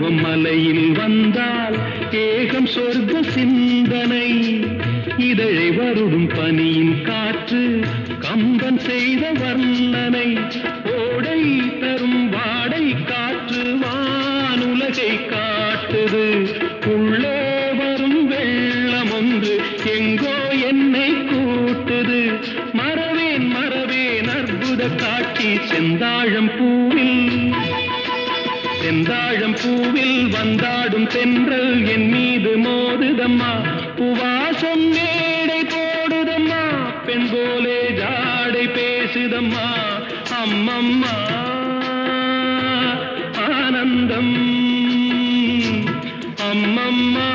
பருவம் மலையில் வந்தால் ஏகம் சொர்க்க சிந்தனை இதழை வருடும் பனியின் காற்று கம்பன் செய்த வர்ணனை ஓடை தரும் வாடை காற்று வானுலகை காட்டுது உள்ளே வரும் வெள்ளம் ஒன்று எங்கோ என்னை கூட்டுது மறவேன் மறவேன் அற்புத காட்சி செந்தாழம் பூவில் வந்தாடும் தென்றல் என் மீது மோதுதம்மா உவாசம் மேடை போடுதம்மா பெண் போலே ஜாடை பேசுதம்மா அம்மம்மா ஆனந்தம் அம்மம்மா